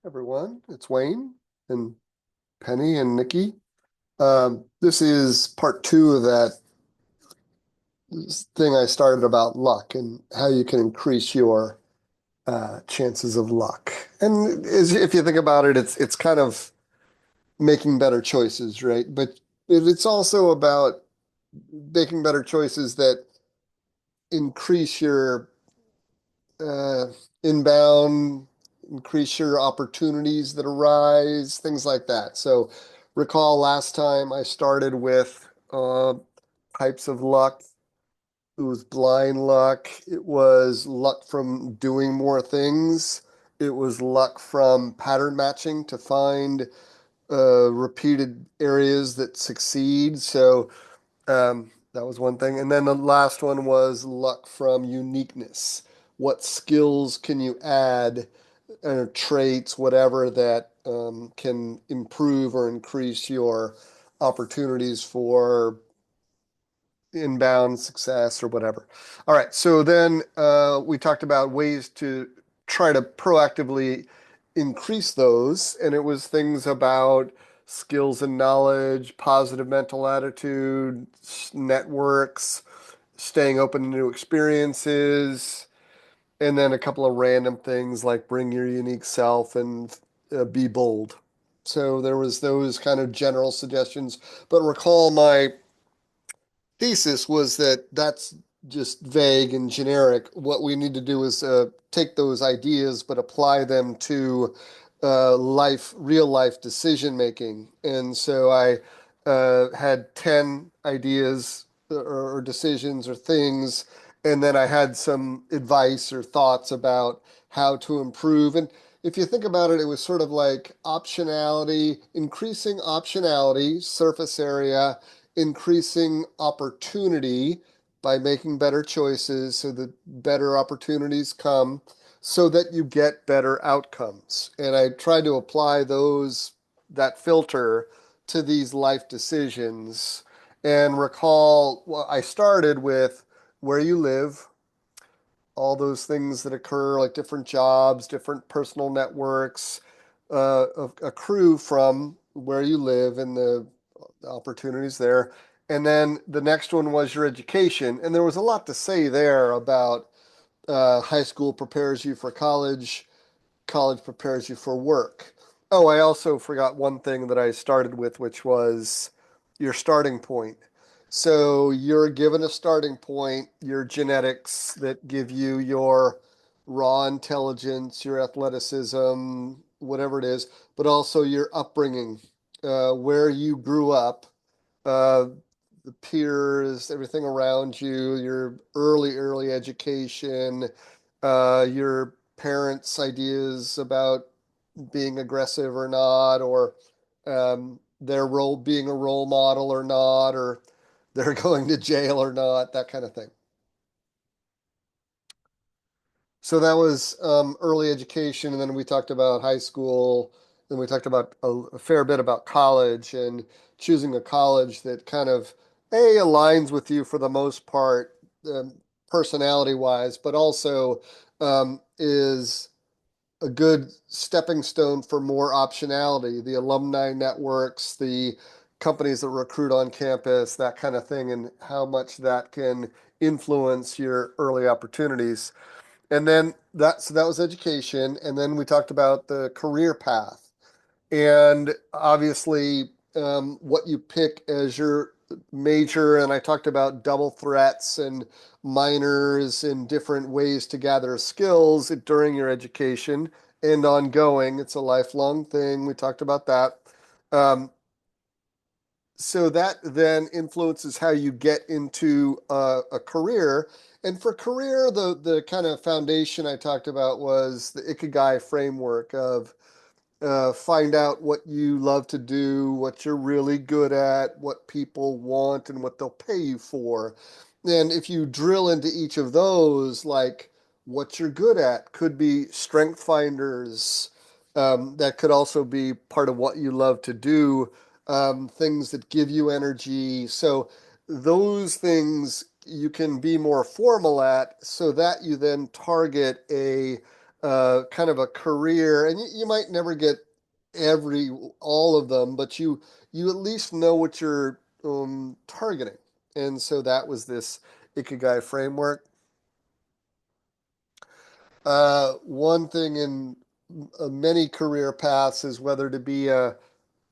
Everyone. It's Wayne and Penny and Nikki. This is part two of that thing I started about luck and how you can increase your chances of luck. And if you think about it, it's kind of making better choices, right? But it's also about making better choices that increase your uh, inbound, increase your opportunities that arise, things like that. So, recall last time I started with types of luck. It was blind luck. It was luck from doing more things. It was luck from pattern matching to find repeated areas that succeed. So, that was one thing. And then the last one was luck from uniqueness. What skills can you add, traits, whatever that can improve or increase your opportunities for inbound success or whatever. All right. So then we talked about ways to try to proactively increase those. And it was things about skills and knowledge, positive mental attitude, networks, staying open to new experiences, and then a couple of random things like bring your unique self and be bold. So there was those kind of general suggestions, but recall my thesis was that that's just vague and generic. What we need to do is take those ideas, but apply them to real life decision making. And so I had 10 ideas or decisions or things, and then I had some advice or thoughts about how to improve. And if you think about it, it was sort of like optionality, increasing optionality, surface area, increasing opportunity by making better choices so that better opportunities come so that you get better outcomes. And I tried to apply that filter to these life decisions and recall, well, I started with where you live, all those things that occur, like different jobs, different personal networks, accrue from where you live and the opportunities there. And then the next one was your education. And there was a lot to say there about high school prepares you for college, college prepares you for work. Oh, I also forgot one thing that I started with, which was your starting point. So you're given a starting point, your genetics that give you your raw intelligence, your athleticism, whatever it is, but also your upbringing, where you grew up, uh, the peers, everything around you, your early education, your parents' ideas about being aggressive or not, or their role being a role model or not, or they're going to jail or not, that kind of thing. So that was early education, and then we talked about high school, then we talked about a fair bit about college and choosing a college that kind of aligns with you for the most part, personality wise, but also is a good stepping stone for more optionality, the alumni networks, the companies that recruit on campus, that kind of thing, and how much that can influence your early opportunities. And then that was education. And then we talked about the career path. And obviously, what you pick as your major. And I talked about double threats and minors and different ways to gather skills during your education and ongoing. It's a lifelong thing. We talked about that. Um, so that then influences how you get into a career. And for career, the kind of foundation I talked about was the Ikigai framework of find out what you love to do, what you're really good at, what people want, and what they'll pay you for. And if you drill into each of those, like what you're good at could be strength finders. That could also be part of what you love to do, things that give you energy. So those things you can be more formal at so that you then target kind of a career, and you might never get every all of them, but you at least know what you're targeting. And so that was this Ikigai framework. One thing in many career paths is whether to be a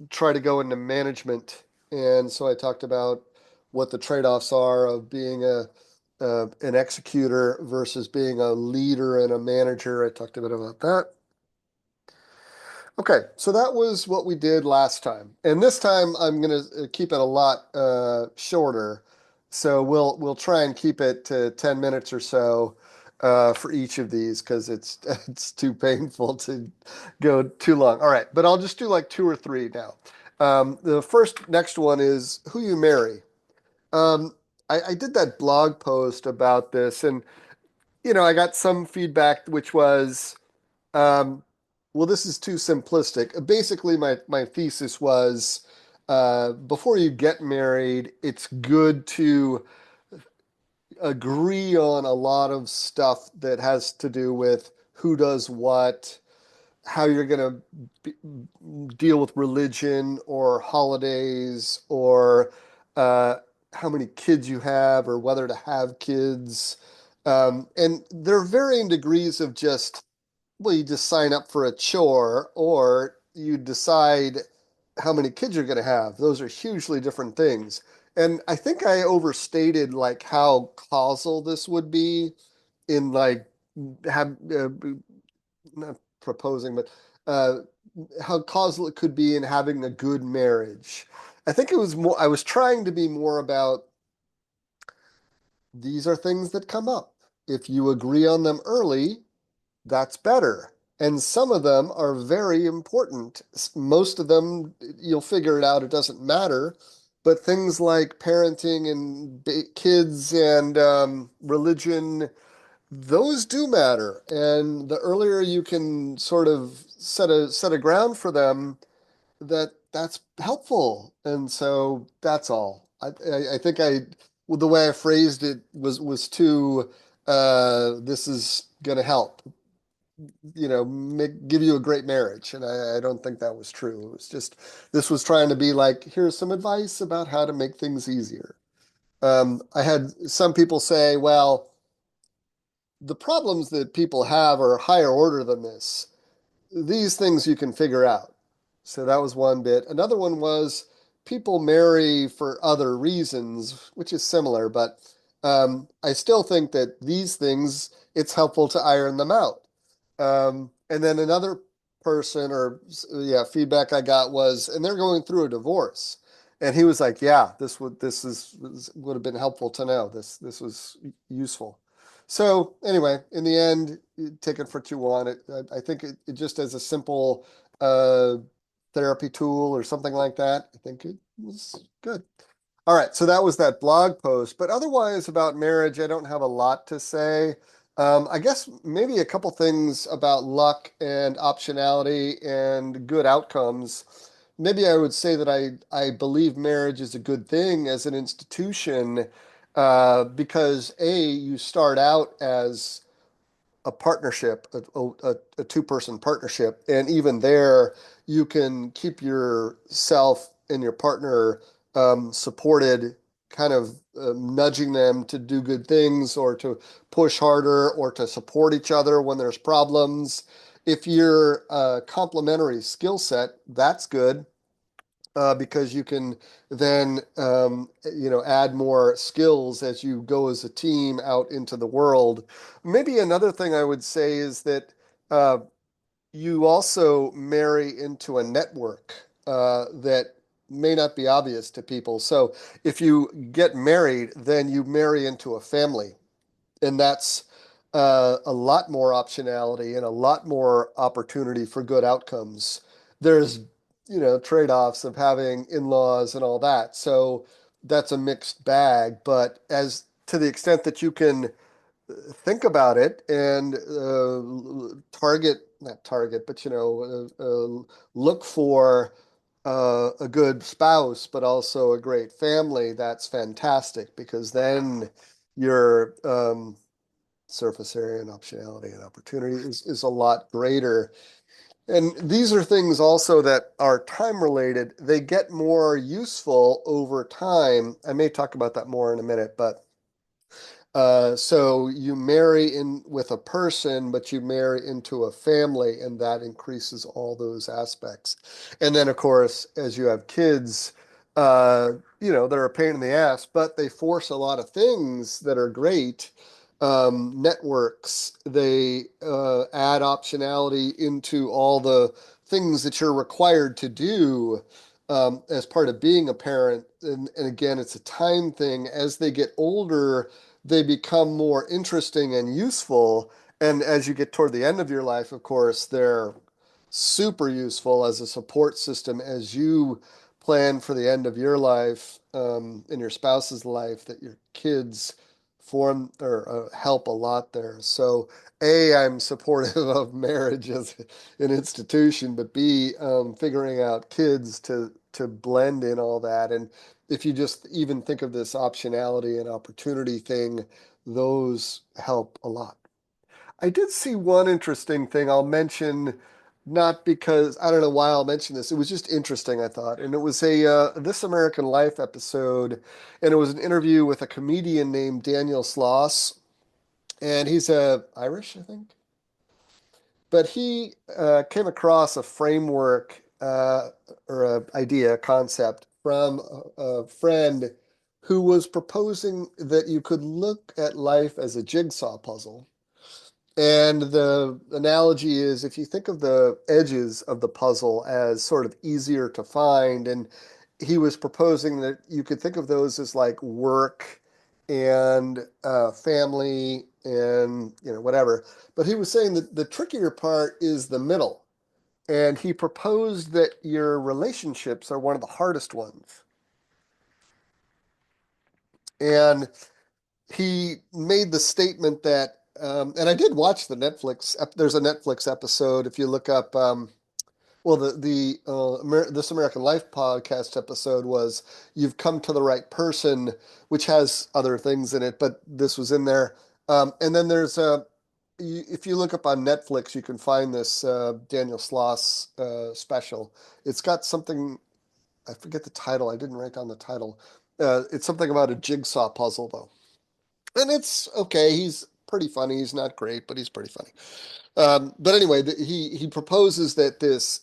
try to go into management. And so I talked about what the trade-offs are of being an executor versus being a leader and a manager. I talked a bit about that. Okay, so that was what we did last time. And this time I'm going to keep it a lot shorter. So we'll try and keep it to 10 minutes or so for each of these because it's it's too painful to go too long. All right, but I'll just do like two or three now. The first next one is who you marry. Um, I did that blog post about this, and I got some feedback which was um, well, this is too simplistic. Basically, my thesis was before you get married, it's good to agree on a lot of stuff that has to do with who does what, how you're going to deal with religion or holidays or uh, how many kids you have or whether to have kids. And there are varying degrees of just well, you just sign up for a chore or you decide how many kids you're going to have. Those are hugely different things. And I think I overstated like how causal this would be in like have not proposing, but uh, how causal it could be in having a good marriage. I think it was more, I was trying to be more about these are things that come up. If you agree on them early, that's better. And some of them are very important. Most of them, you'll figure it out, it doesn't matter. But things like parenting and kids and religion, those do matter. And the earlier you can sort of set a ground for them, that's helpful. And so that's all. I think well, the way I phrased it was too this is going to help give you a great marriage. And I don't think that was true. It was just, this was trying to be like, here's some advice about how to make things easier. I had some people say, well, the problems that people have are higher order than this. These things you can figure out. So that was one bit. Another one was people marry for other reasons, which is similar, but I still think that these things, it's helpful to iron them out. And then another person or yeah, feedback I got was, and they're going through a divorce. And he was like, yeah, would have been helpful to know. This was useful. So anyway, in the end, take it for what you want. I think it just as a simple uh, therapy tool or something like that. I think it was good. All right, so that was that blog post. But otherwise, about marriage, I don't have a lot to say. I guess maybe a couple things about luck and optionality and good outcomes. Maybe I would say that I believe marriage is a good thing as an institution because A, you start out as a partnership, a two-person partnership. And even there, you can keep yourself and your partner supported, kind of nudging them to do good things or to push harder or to support each other when there's problems. If you're a complementary skill set, that's good because you can then add more skills as you go as a team out into the world. Maybe another thing I would say is that uh, you also marry into a network that may not be obvious to people. So if you get married, then you marry into a family, and that's a lot more optionality and a lot more opportunity for good outcomes. There's, trade-offs of having in-laws and all that. So that's a mixed bag, but as to the extent that you can think about it and not target, but look for a good spouse, but also a great family, that's fantastic because then you're surface area and optionality and opportunity is a lot greater. And these are things also that are time related. They get more useful over time. I may talk about that more in a minute, but so you marry in with a person, but you marry into a family, and that increases all those aspects. And then, of course, as you have kids, uh, they're a pain in the ass, but they force a lot of things that are great. Networks, they add optionality into all the things that you're required to do as part of being a parent. And again, it's a time thing. As they get older, they become more interesting and useful. And as you get toward the end of your life, of course, they're super useful as a support system as you plan for the end of your life and your spouse's life, that your kids form or help a lot there. So, A, I'm supportive of marriage as an institution, but B, figuring out kids to blend in all that. And if you just even think of this optionality and opportunity thing, those help a lot. I did see one interesting thing I'll mention, not because I don't know why I'll mention this. It was just interesting, I thought. And it was a This American Life episode, and it was an interview with a comedian named Daniel Sloss, and he's Irish, I think. But he came across a framework or an idea, a concept from a friend who was proposing that you could look at life as a jigsaw puzzle. And the analogy is if you think of the edges of the puzzle as sort of easier to find, and he was proposing that you could think of those as like work and family and whatever. But he was saying that the trickier part is the middle. And he proposed that your relationships are one of the hardest ones. And he made the statement that, and I did watch the Netflix. There's a Netflix episode. If you look up, well, This American Life podcast episode was "You've Come to the Right Person," which has other things in it, but this was in there. And then if you look up on Netflix, you can find this Daniel Sloss special. It's got something. I forget the title. I didn't write down the title. It's something about a jigsaw puzzle, though. And it's okay. He's pretty funny. He's not great, but he's pretty funny. But anyway, he proposes that this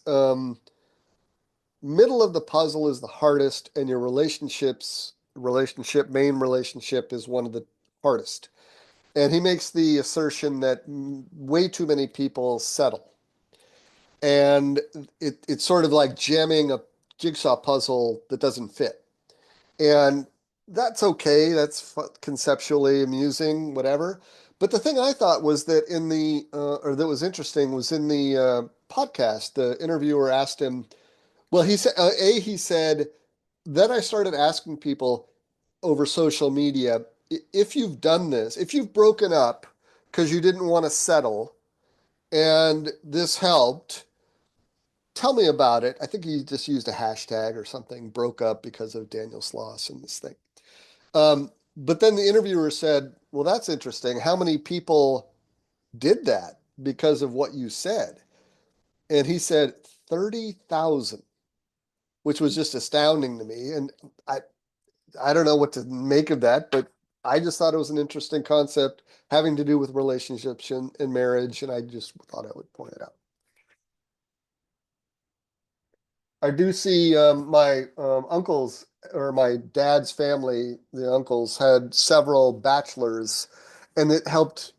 middle of the puzzle is the hardest, and your main relationship is one of the hardest. And he makes the assertion that way too many people settle, and it's sort of like jamming a jigsaw puzzle that doesn't fit. And that's okay. That's conceptually amusing, whatever. But the thing I thought was that or that was interesting was in the podcast, the interviewer asked him, well, he said, then I started asking people over social media, if you've done this, if you've broken up because you didn't want to settle and this helped, tell me about it. I think he just used a hashtag or something, broke up because of Daniel Sloss and this thing. But then the interviewer said, well, that's interesting. How many people did that because of what you said? And he said 30,000, which was just astounding to me. And I, I don't know what to make of that, but I just thought it was an interesting concept having to do with relationships and marriage. And I just thought I would point it out. I do see my uncles or my dad's family, the uncles had several bachelors, and it helped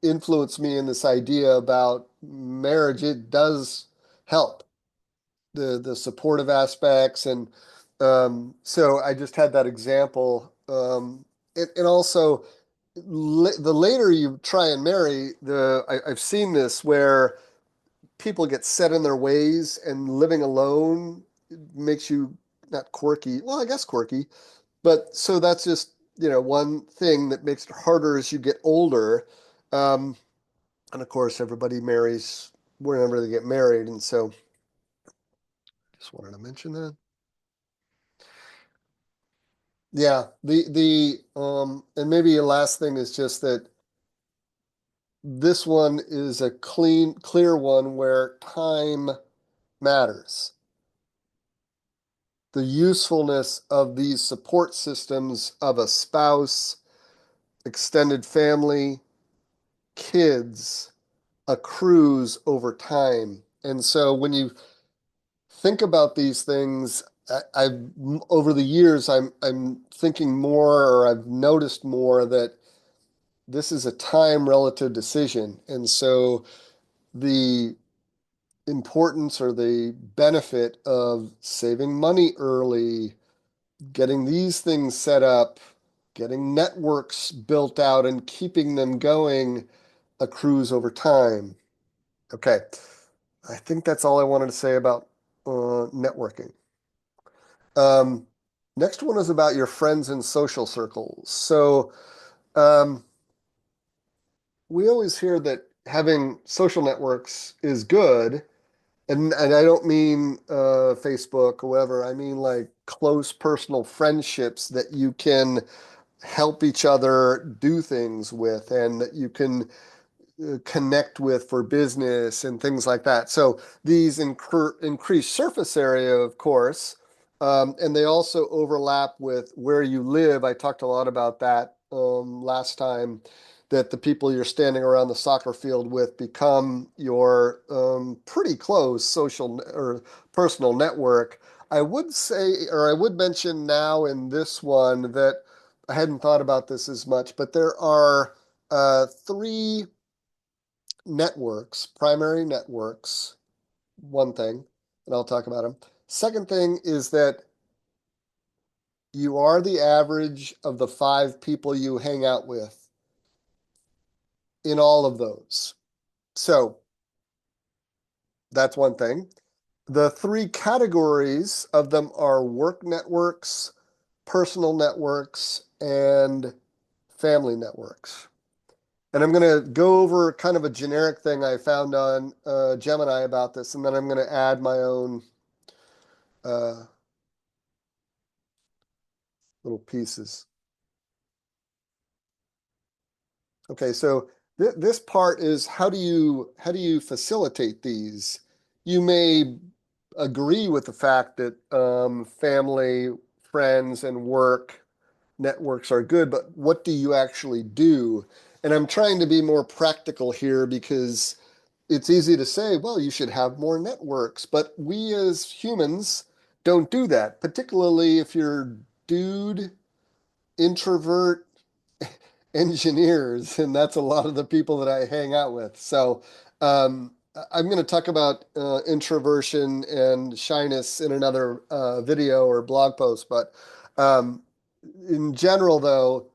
influence me in this idea about marriage. It does help the supportive aspects, and so I just had that example. And also, the later you try and marry, I've seen this where people get set in their ways, and living alone makes you not quirky. Well, I guess quirky, but so that's just, one thing that makes it harder as you get older. Um, and of course, everybody marries whenever they get married. And so just wanted to mention that. Yeah. And maybe a last thing is just that this one is a clear one where time matters. The usefulness of these support systems of a spouse, extended family, kids accrues over time. And so when you think about these things, I've over the years, I'm thinking more, or I've noticed more that this is a time relative decision. And so the importance or the benefit of saving money early, getting these things set up, getting networks built out and keeping them going accrues over time. Okay, I think that's all I wanted to say about networking. Um, Next one is about your friends and social circles. So um, we always hear that having social networks is good. And I don't mean Facebook or whatever. I mean like close personal friendships that you can help each other do things with and that you can connect with for business and things like that. So these increase surface area, of course, and they also overlap with where you live. I talked a lot about that last time, that the people you're standing around the soccer field with become your pretty close social or personal network. I would say, or I would mention now in this one that I hadn't thought about this as much, but there are three networks, primary networks, one thing, and I'll talk about them. Second thing is that you are the average of the five people you hang out with in all of those. So that's one thing. The three categories of them are work networks, personal networks, and family networks. And I'm going to go over kind of a generic thing I found on Gemini about this, and then I'm going to add my own uh, little pieces. Okay, so this part is how do you facilitate these? You may agree with the fact that family, friends, and work networks are good, but what do you actually do? And I'm trying to be more practical here because it's easy to say, well, you should have more networks, but we as humans don't do that, particularly if you're dude, introvert, engineers, and that's a lot of the people that I hang out with. So I'm going to talk about introversion and shyness in another video or blog post. But um, in general, though,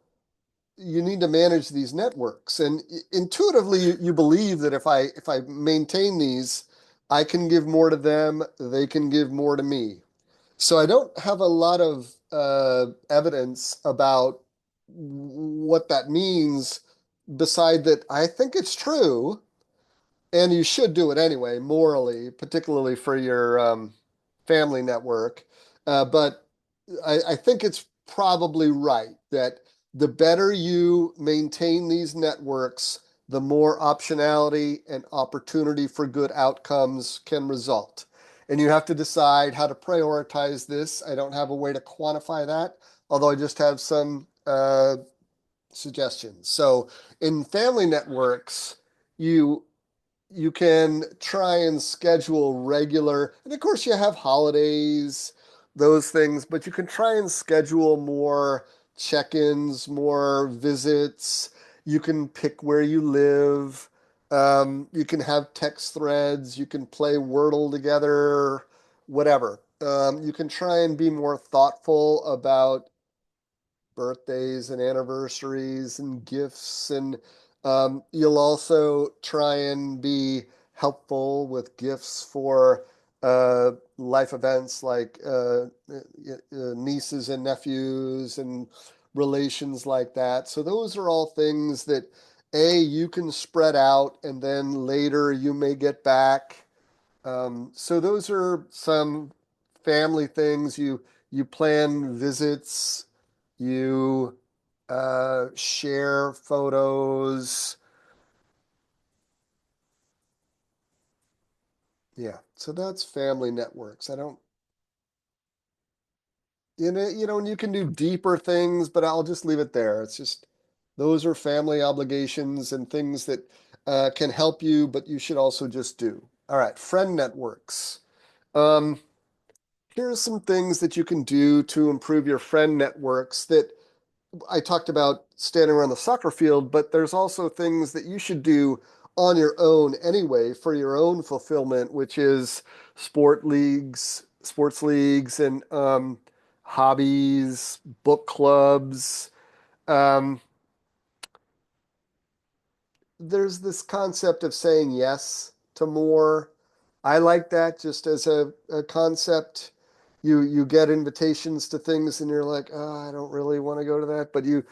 you need to manage these networks, and intuitively, you believe that if I maintain these, I can give more to them, they can give more to me. So I don't have a lot of evidence about what that means, beside that I think it's true, and you should do it anyway, morally, particularly for your family network. But I think it's probably right that the better you maintain these networks, the more optionality and opportunity for good outcomes can result. And you have to decide how to prioritize this. I don't have a way to quantify that, although I just have some suggestions. So in family networks, you you can try and schedule regular, and of course you have holidays, those things, but you can try and schedule more check-ins, more visits. You can pick where you live. You can have text threads. You can play Wordle together, whatever. You can try and be more thoughtful about birthdays and anniversaries and gifts. And you'll also try and be helpful with gifts for life events like nieces and nephews and relations like that. So those are all things that you can spread out and then later you may get back. So those are some family things. You plan visits, you share photos, Yeah. So that's family networks. I don't, and you can do deeper things, but I'll just leave it there. It's just those are family obligations and things that can help you, but you should also just do. All right, friend networks. Um, Here are some things that you can do to improve your friend networks that I talked about standing around the soccer field, but there's also things that you should do on your own anyway for your own fulfillment, which is sports leagues, and hobbies, book clubs. Um, there's this concept of saying yes to more. I like that just as a concept. You get invitations to things and you're like, oh, I don't really want to go to that, but you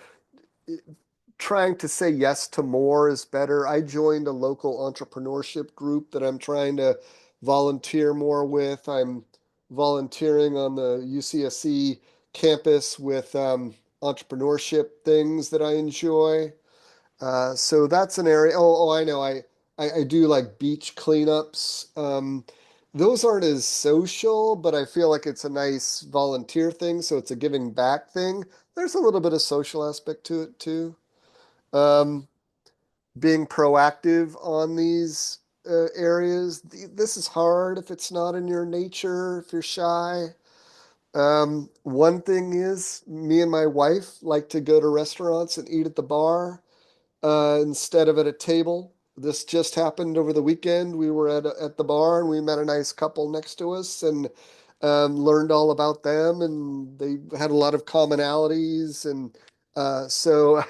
trying to say yes to more is better. I joined a local entrepreneurship group that I'm trying to volunteer more with. I'm volunteering on the UCSC campus with entrepreneurship things that I enjoy. So that's an area. I know. I do like beach cleanups. Those aren't as social, but I feel like it's a nice volunteer thing. So it's a giving back thing. There's a little bit of social aspect to it too. Um, Being proactive on these areas. This is hard if it's not in your nature, if you're shy. One thing is, me and my wife like to go to restaurants and eat at the bar instead of at a table. This just happened over the weekend. We were at the bar and we met a nice couple next to us and learned all about them. And they had a lot of commonalities. And so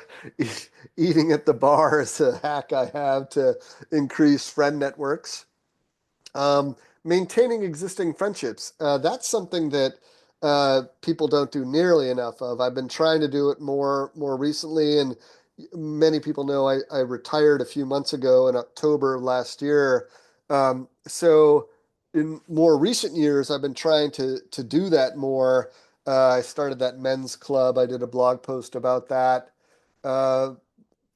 eating at the bar is a hack I have to increase friend networks. Um, Maintaining existing friendships. That's something that people don't do nearly enough of. I've been trying to do it more recently, and many people know I retired a few months ago in October of last year. So in more recent years, I've been trying to do that more. I started that men's club. I did a blog post about that. Uh,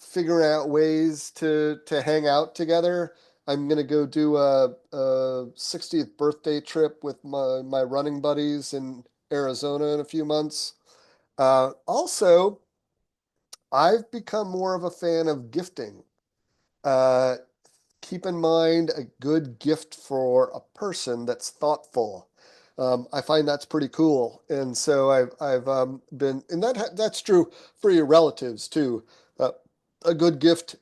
Figuring out ways to hang out together. I'm gonna go do a 60th birthday trip with my running buddies in Arizona in a few months. Also, I've become more of a fan of gifting. Uh, Keep in mind a good gift for a person that's thoughtful. I find that's pretty cool, and so I've been, and that's true for your relatives too. Uh, a good gift,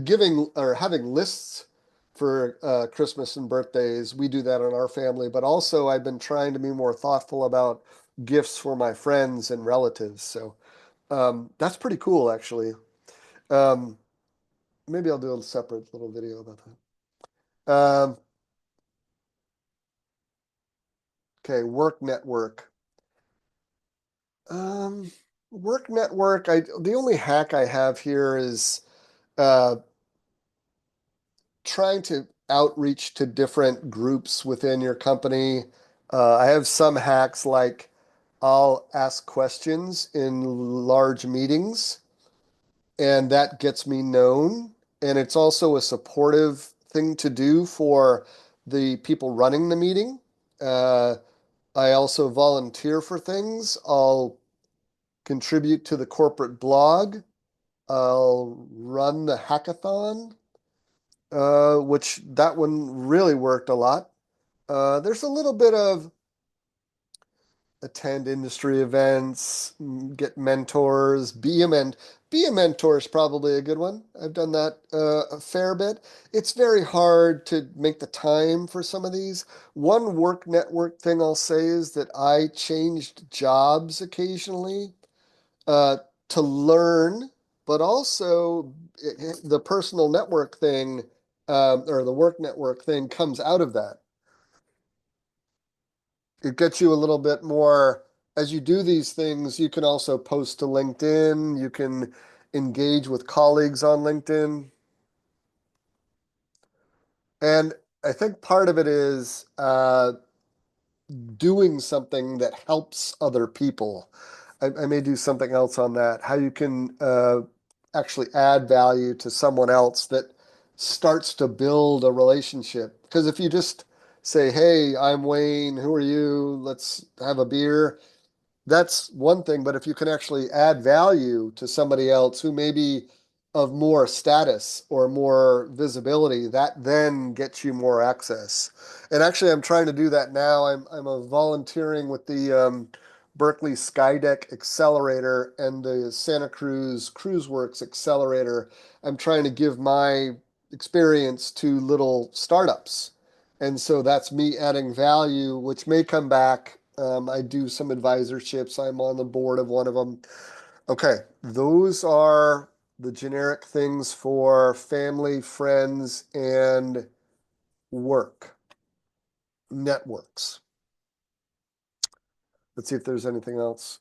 giving or having lists for Christmas and birthdays. We do that in our family, but also I've been trying to be more thoughtful about gifts for my friends and relatives. So that's pretty cool, actually. Um, Maybe I'll do a separate little video about that. Okay, work network. Um, Work network. The only hack I have here is uh, trying to outreach to different groups within your company. I have some hacks like I'll ask questions in large meetings, and that gets me known. And it's also a supportive thing to do for the people running the meeting. Uh, I also volunteer for things. I'll contribute to the corporate blog. I'll run the hackathon, which that one really worked a lot. There's a little bit of attend industry events, get mentors, be a mentor is probably a good one. I've done that a fair bit. It's very hard to make the time for some of these. One work network thing I'll say is that I changed jobs occasionally uh, to learn, but also the personal network thing or the work network thing comes out of that. It gets you a little bit more, as you do these things, you can also post to LinkedIn, you can engage with colleagues on LinkedIn. And I think part of it is doing something that helps other people. I may do something else on that, how you can actually add value to someone else that starts to build a relationship. Because if you just say, "Hey, I'm Wayne, who are you? Let's have a beer." That's one thing, but if you can actually add value to somebody else who may be of more status or more visibility, that then gets you more access. And actually, I'm trying to do that now. I'm a volunteering with the Berkeley Skydeck Accelerator and the Santa Cruz CruiseWorks Accelerator. I'm trying to give my experience to little startups. And so that's me adding value, which may come back. I do some advisorships. I'm on the board of one of them. Okay, those are the generic things for family, friends, and work networks. Let's see if there's anything else.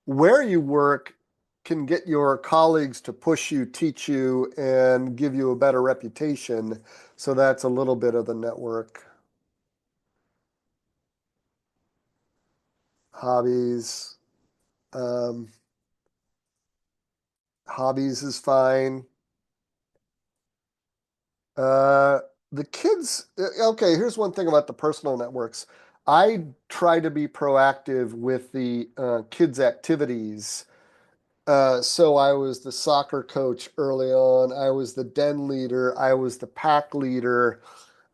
Where you work can get your colleagues to push you, teach you, and give you a better reputation. So that's a little bit of the network. Hobbies. Um, Hobbies is fine. Uh, the kids, okay, here's one thing about the personal networks. I try to be proactive with the kids' activities. So I was the soccer coach early on. I was the den leader. I was the pack leader.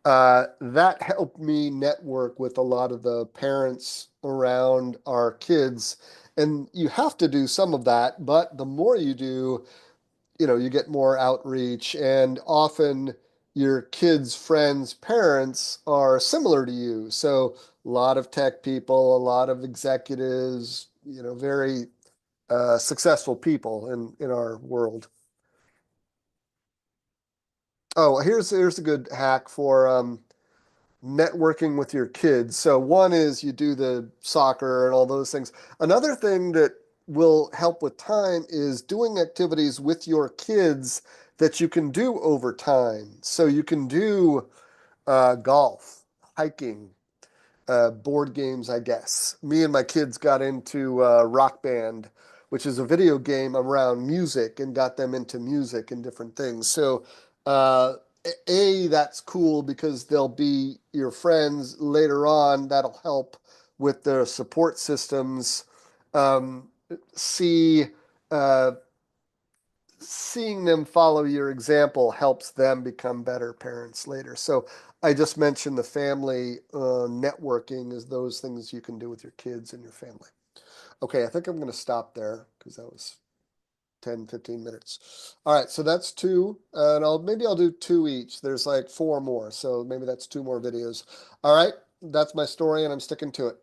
That helped me network with a lot of the parents around our kids. And you have to do some of that, but the more you do, you get more outreach, and often your kids' friends' parents are similar to you. So a lot of tech people, a lot of executives, very successful people in our world. Oh, here's a good hack for networking with your kids. So one is you do the soccer and all those things. Another thing that will help with time is doing activities with your kids that you can do over time. So you can do golf, hiking, board games, I guess. Me and my kids got into Rock Band, which is a video game around music, and got them into music and different things. So, uh, that's cool because they'll be your friends later on. That'll help with their support systems. Um, see, uh, Seeing them follow your example helps them become better parents later. So I just mentioned the family networking is those things you can do with your kids and your family. Okay, I think I'm going to stop there because that was 10, 15 minutes. All right, so that's two, and I'll do two each. There's like four more, so maybe that's two more videos. All right, that's my story, and I'm sticking to it.